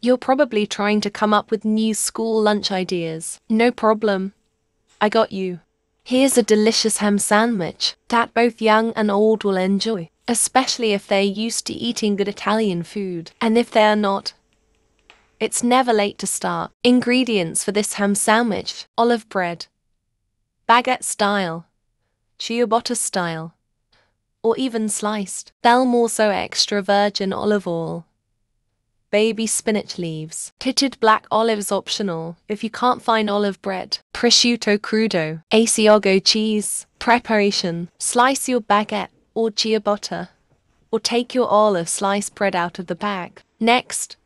You're probably trying to come up with new school lunch ideas. No problem. I got you. Here's a delicious ham sandwich that both young and old will enjoy, especially if they're used to eating good Italian food. And if they are not, it's never late to start. Ingredients for this ham sandwich: olive bread, baguette style, ciabatta style, or even sliced, Belmorso extra virgin olive oil, baby spinach leaves, pitted black olives optional if you can't find olive bread, prosciutto crudo, Asiago cheese. Preparation: slice your baguette or ciabatta, or take your olive sliced bread out of the bag. Next,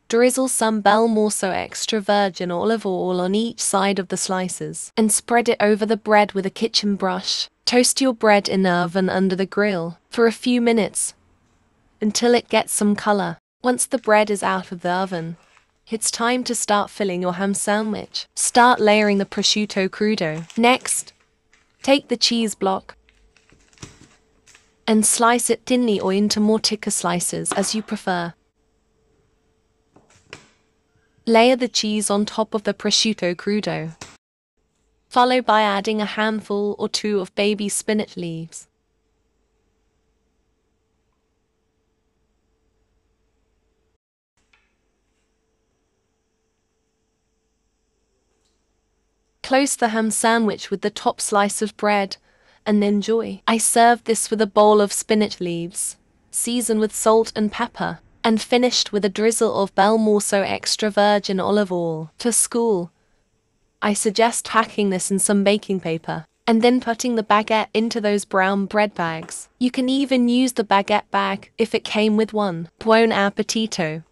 drizzle some Belmorso extra virgin olive oil on each side of the slices and spread it over the bread with a kitchen brush. Toast your bread in the oven under the grill for a few minutes until it gets some color. Once the bread is out of the oven, it's time to start filling your ham sandwich. Start layering the prosciutto crudo. Next, take the cheese block and slice it thinly or into more thicker slices as you prefer. Layer the cheese on top of the prosciutto crudo, followed by adding a handful or two of baby spinach leaves. Close the ham sandwich with the top slice of bread and enjoy. I served this with a bowl of spinach leaves, seasoned with salt and pepper, and finished with a drizzle of Belmorso extra virgin olive oil. For school, I suggest packing this in some baking paper and then putting the baguette into those brown bread bags. You can even use the baguette bag if it came with one. Buon appetito!